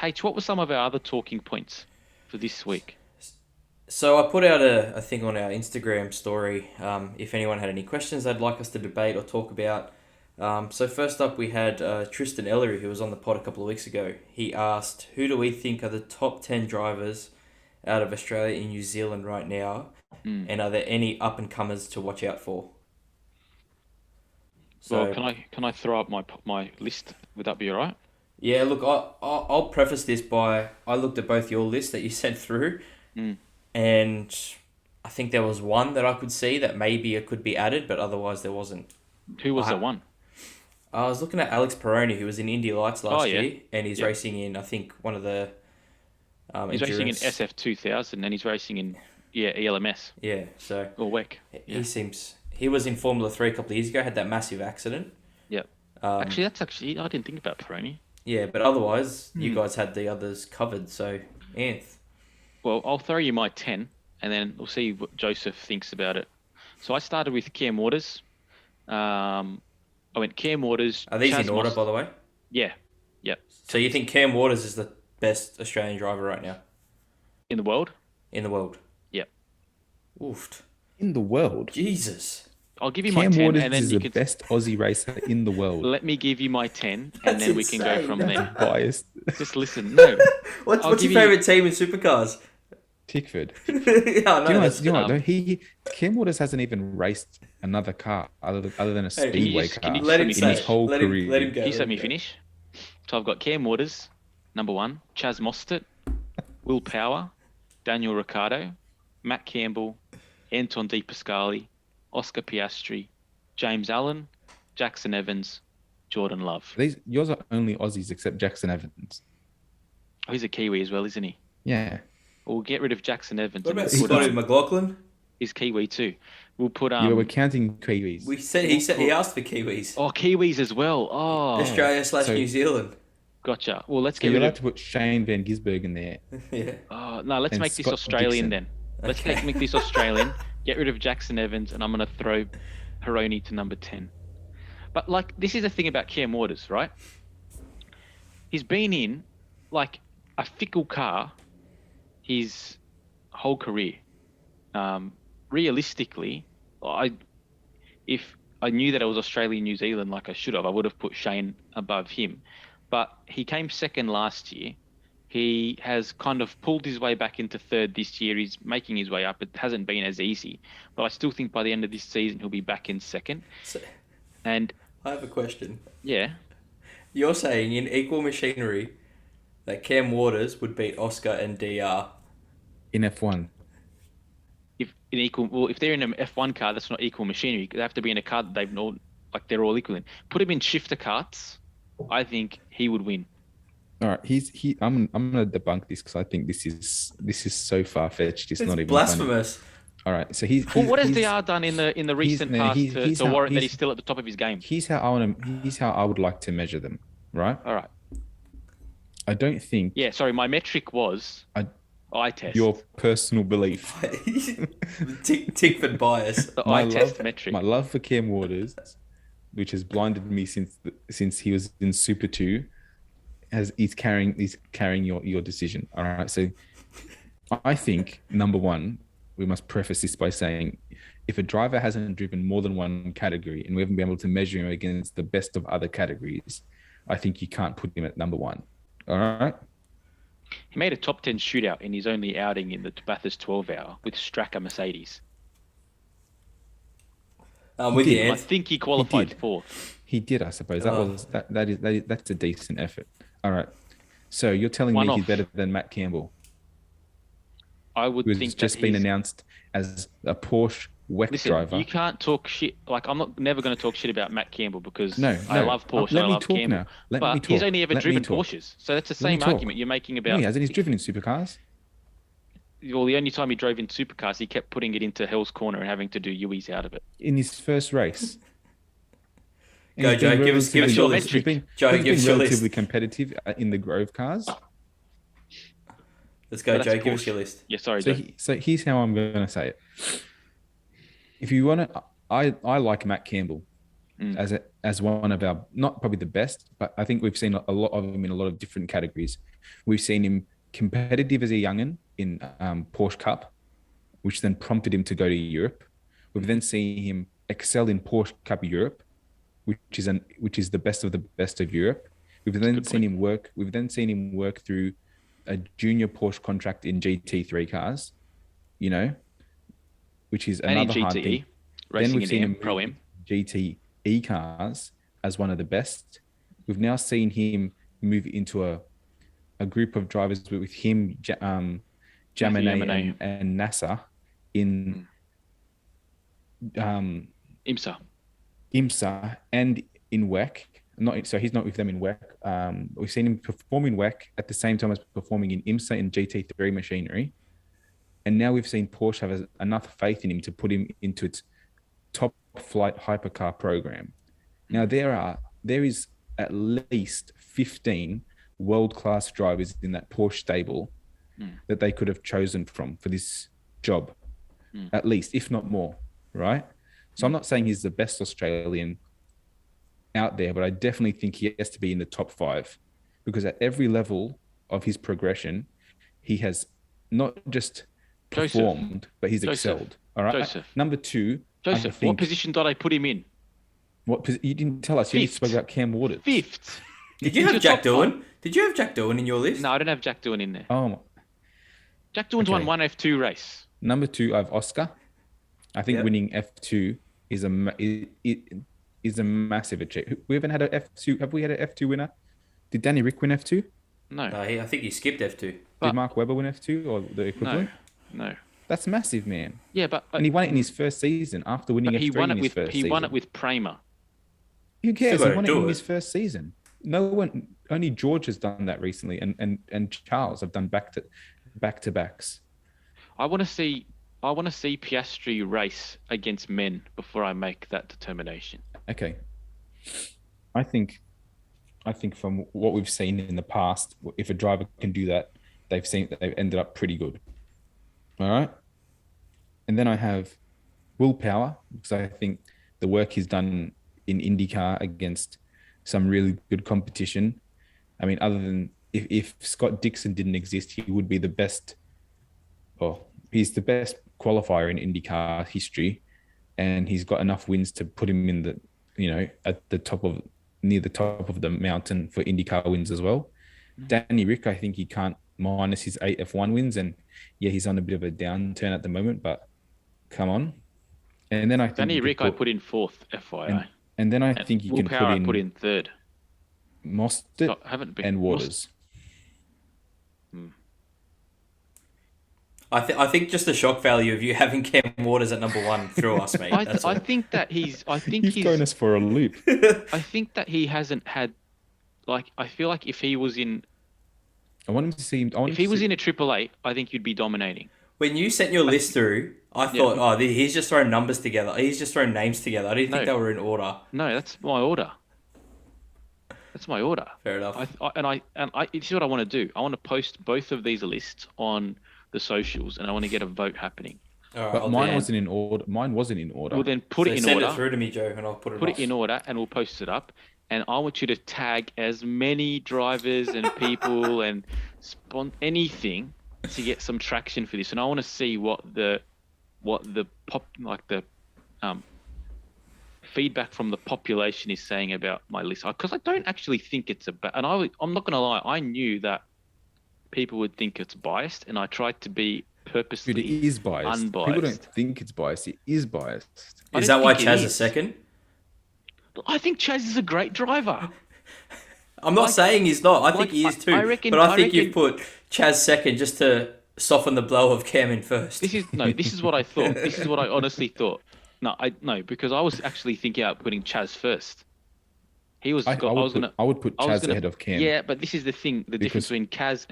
H, what were some of our other talking points for this week? So I put out a thing on our Instagram story. If anyone had any questions they'd like us to debate or talk about. So first up we had Tristan Ellery, who was on the pod a couple of weeks ago. He asked, who do we think are the top 10 drivers out of Australia and New Zealand right now? Hmm. And are there any up-and-comers to watch out for? Well, So, can I throw up my list? Would that be all right? yeah, look, I'll preface this by, I looked at both your lists that you sent through, Hmm. and I think there was one that I could see that maybe it could be added, but otherwise there wasn't. Who was the I one? I was looking at Alex Peroni, who was in Indy Lights Oh last yeah, year, and he's yep. racing in, I think, one of the He's racing in endurance. SF 2000 and he's racing in ELMS Yeah, so or WEC. he Yeah, seems he was in Formula 3 a couple of years ago, had that massive accident. yep. Um, Actually, that's actually I didn't think about Peroni. yeah, but otherwise, you Hmm. guys had the others covered. So, Anth, Well, I'll throw you my 10, and then we'll see what Joseph thinks about it. So I started with Cam Waters. I went Cam Waters, are these in Chaz order, Most. by the way? Yeah, yep. So you think Cam Waters is the best Australian driver right now In the world. in the world? Yep. Oof, In the world. Jesus. I'll give you my Cam 10, Waters and then is you the can best Aussie racer in the world. let me give you my 10, and That's then we can go insane. from That's there. biased. Just listen. No, I'll What's give your you. favourite team in supercars? Tickford. Yeah, I Do you know. know what? That's, Do you know what? Um, Though Cam Waters hasn't even raced another car other than a Hey, speedway can you car just let let him me in his say. finish? whole Let him career. let him go. Can you just Let let him me go. finish? So I've got Cam Waters, number one, Chaz Mostert, Will Power, Daniel Ricciardo, Matt Campbell, Anton De Pascali, Oscar Piastri, James Allen, Jackson Evans, Jordan Love. Yours are only Aussies except Jackson Evans. Oh, he's a Kiwi as well, isn't he? Yeah. We'll get rid of Jackson Evans What and we'll about put Scotty McLaughlin? he's Kiwi too. We'll put Yeah, but we're counting Kiwis. We said we'll he put asked for Kiwis. Kiwis as well. Oh, Yeah. Australia slash So New Zealand. gotcha. Well, let's so get you're rid allowed of. to put Shane Van Gisbergen in there Yeah. Oh no, let's and make this Scott Australian Dixon. then. Let's Okay. make this Australian. Get rid of Jackson Evans, and I'm gonna throw Peroni to number 10. But like, this is the thing about Cam Waters, right? He's been in like a fickle car his whole career. Realistically, I if I knew that it was Australia, New Zealand, like I should have, I would have put Shane above him. But he came second last year. He has kind of pulled his way back into third this year. He's making his way up. It hasn't been as easy, but I still think by the end of this season he'll be back in second. So, And I have a question. yeah, You're saying in equal machinery that Cam Waters would beat Oscar and DR. in F1. if they're in an F1 car, that's not equal machinery. They have to be in a car that they've all like they're all equal in. Put him in shifter carts. I think he would win. All right, I'm gonna debunk this because I think this is so far fetched. It's It's not even funny. blasphemous. All right, so he's Well, what has he's DR done in the recent no, past he's to how warrant that he's still at the top of his game? he's how I would like to measure them. Right? All right. I don't think Yeah, sorry, my metric was I, eye test. your personal belief. Tickford bias. The My eye test love, metric. my love for Cam Waters, which has blinded me since he was in Super Two, is carrying your decision. All right, so I think number one, we must preface this by saying, if a driver hasn't driven more than one category and we haven't been able to measure him against the best of other categories, I think you can't put him at number one. All right. He made a top 10 shootout in his only outing in the Bathurst 12 hour with Stracker Mercedes. I'm with He you, did. I Ant. think he qualified did. fourth. He did, I suppose. Oh. That's a decent effort. All right. So you're telling One me he's off. better than Matt Campbell, I would who's think just that been he's... announced as a Porsche WEC Listen, driver. you can't talk shit. Like, I'm never going to talk shit about Matt Campbell because No, I no. love Porsche Let and I me love talk Campbell. now. Let But me he's talk. only ever Let me driven talk. Porsches. So that's the Let me same talk. argument you're making No, about... he hasn't. He's driven in supercars. Well, the only time he drove in supercars, he kept putting it into Hell's Corner and having to do Uis out of it. In his first race. And Go, he's Joe. been Give us relatively- your He's list. been- Joe, he's give us been your relatively list. competitive in the Grove cars. Let's go, But Joe. that's Give us Porsche. your list. Yeah, sorry, So, Joe. so here's how I'm going to say it. If you want to, I like Matt Campbell Mm. as one of our, not probably the best, but I think we've seen a lot of him in a lot of different categories. We've seen him competitive as a young'un in Porsche Cup, which then prompted him to go to Europe. We've then seen him excel in Porsche Cup Europe, which is the best of the best of Europe. We've then seen him work. We've then seen him work through a junior Porsche contract in GT3 cars, which is another hard thing. Racing then we've seen him Pro-Am. GTE cars as one of the best. We've now seen him move into a group of drivers with him, Jaminet and NASA in IMSA and in WEC. So he's not with them in WEC. We've seen him perform in WEC at the same time as performing in IMSA and GT3 machinery. And now we've seen Porsche have enough faith in him to put him into its top flight hypercar program. Now there is at least 15 world-class drivers in that Porsche stable that they could have chosen from for this job, at least, if not more, right? So I'm not saying he's the best Australian out there, but I definitely think he has to be in the top 5, because at every level of his progression, he has not just performed, but he's excelled. All right. Number 2. Joseph, what position did I put him in? You didn't tell us. You spoke about Cam Waters. 5th. Did you have Jack Doohan? Did you have Jack Doohan in your list? No, I don't have Jack Doohan in there. Oh, Jack Doohan's won one F2 race. Number 2, I have Oscar. I think winning F2 is a massive achievement. We haven't had an F2. Have we had an F2 winner? Did Danny Rick win F2? No. I think he skipped F2. Did Mark Webber win F2 or the equivalent? No. That's massive, man. Yeah, but and he won it in his first season after winning F3 in his first season. He won it with Prema. Who cares? He won it in his first season. No one, only George has done that recently, and Charles have done back to backs. I want to see Piastri race against men before I make that determination. Okay. I think from what we've seen in the past, if a driver can do that, they've ended up pretty good. All right. And then I have willpower, because I think the work he's done in IndyCar against some really good competition. I mean, other than if Scott Dixon didn't exist, he would be the best. Well, he's the best qualifier in IndyCar history, and he's got enough wins to put him in at the top of near the top of the mountain for IndyCar wins as well. Danny Rick, I think he can't minus his 8 F1 wins, and he's on a bit of a downturn at the moment, but come on. And then I think Danny Rick I put in 4th, FYI. And then I think you can put in 3rd. Mostert and Waters. I think just the shock value of you having Cam Waters at number 1 threw us, mate. I think he's thrown us for a loop. I think that he hasn't had, I feel like if he was in, I want him to see him. If he was in a Triple Eight, I think you'd be dominating. When you sent your list through, I thought, he's just throwing numbers together. He's just throwing names together. I didn't think they were in order. No, that's my order. Fair enough. This is what I want to do. I want to post both of these lists on the socials, and I want to get a vote happening. All right, but mine wasn't in order. Well, then put it in order. Send it through to me, Joe, and I'll put it. Put it in order, and we'll post it up. And I want you to tag as many drivers and people and anything to get some traction for this. And I want to see what the feedback from the population is saying about my list, because I don't actually think it's and I'm not going to lie, I knew that people would think it's biased, and I tried to be purposely unbiased. It is biased. Unbiased. People don't think it's biased. It is biased. Is that why Chaz is second? I think Chaz is a great driver. I'm not saying he's not. I think he is too. But I think you've put Chaz second just to soften the blow of Cam in first. This is what I thought. This is what I honestly thought. No, because I was actually thinking about putting Chaz first. I would put Chaz ahead of Cam. Yeah, but this is the thing. The difference between Chaz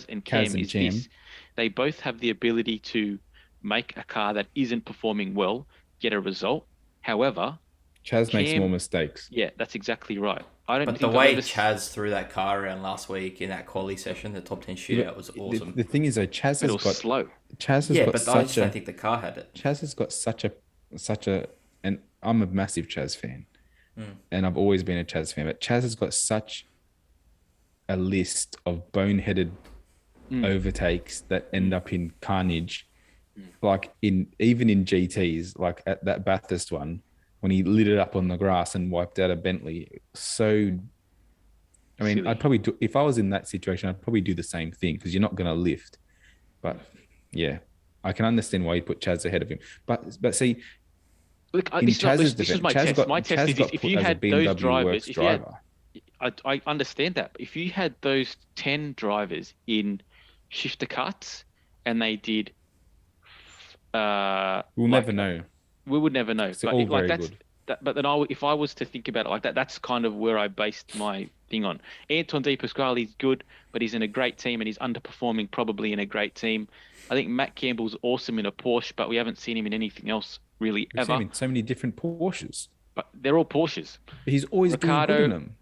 and Cam is this. They both have the ability to make a car that isn't performing well get a result. However, Chaz makes more mistakes. Yeah, that's exactly right. But the way Chaz threw that car around last week in that quali session, the top 10 shootout was awesome. The thing is, though, Chaz has got slow. I just don't think the car had it. Chaz has got such a, and I'm a massive Chaz fan, and I've always been a Chaz fan. But Chaz has got such a list of boneheaded overtakes that end up in carnage. Like even in GTs, like at that Bathurst one, when he lit it up on the grass and wiped out a Bentley. So, I mean, Silly. I'd probably do, if I was in that situation, I'd probably do the same thing because you're not going to lift. But yeah, I can understand why you put Chaz ahead of him. But see, Look, in Chaz's this is defense, my Chaz test. got My test Chaz is got if put you as a had those BMW drivers, Works if you had, driver. I understand that. But if you had those 10 drivers in shifter cuts and they did, We'll like never know. we would never know. It's But all like very good. but then if I was to think about it like that, that's kind of where I based my thing on. Anton De Pasquale's good, but he's in a great team and he's underperforming probably in a great team. I think Matt Campbell's awesome in a Porsche, but we haven't seen him in anything else really We've seen ever. him in so many different Porsches. But they're all Porsches. But he's always doing good in them.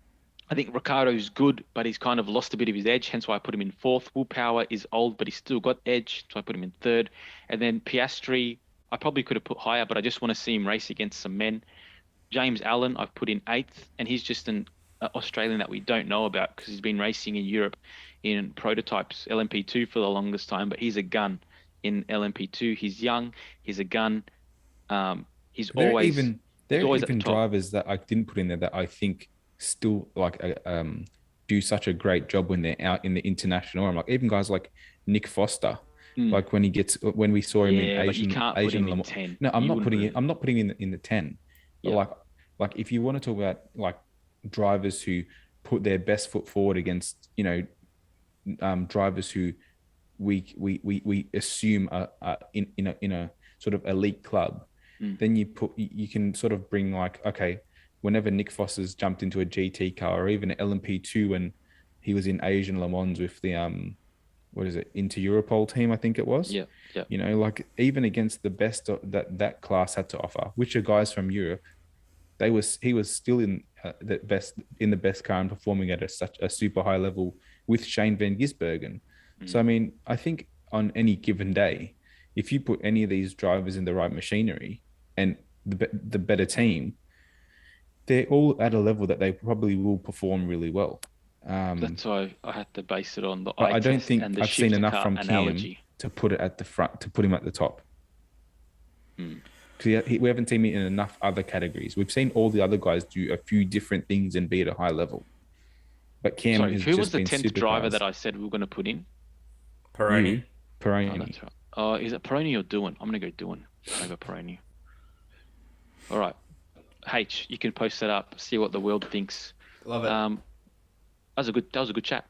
I think Ricardo's good, but he's kind of lost a bit of his edge, hence why I put him in fourth. Will Power is old, but he's still got edge, so I put him in third. And then Piastri, I probably could have put higher, but I just want to see him race against some men. James Allen, I've put in eighth, and he's just an Australian that we don't know about because he's been racing in Europe in prototypes, LMP2 for the longest time, but he's a gun in LMP2. He's young, he's a gun. He's There are always even there he's are always at the even top. drivers that I didn't put in there that I think still like do such a great job when they're out in the international. I'm like even guys like Nick Foster, like when we saw him in Yeah, but you can't put him in 10. No, I'm You not wouldn't putting really. it. I'm not putting him in the 10. But Yeah. like if you want to talk about like drivers who put their best foot forward against drivers who we assume are in a sort of elite club, then you can sort of bring like, okay, whenever Nick Foster's jumped into a GT car or even an LMP2 when he was in Asian Le Mans with the what is it, Inter Europol team, I think it was. Yeah, yeah. Like even against the best that class had to offer, which are guys from Europe, he was still in the best car and performing at such a super high level with Shane Van Gisbergen. So I mean, I think on any given day, if you put any of these drivers in the right machinery and the better team, they're all at a level that they probably will perform really well. That's why I had to base it on the But eye I don't test think and the I've seen shifter enough car from Cam analogy. to put it at the front, to put him at the top. Because we haven't seen him in enough other categories. We've seen all the other guys do a few different things and be at a high level. But Cam Sorry, has who was just the been 10th driver supercars. that I said we were going to put in? Peroni. You, Peroni. Oh, that's right. Oh, is it Peroni or Doohan? I'm going to go Doohan over Peroni. All right. H, you can post that up, see what the world thinks. Love it. That was a good chat.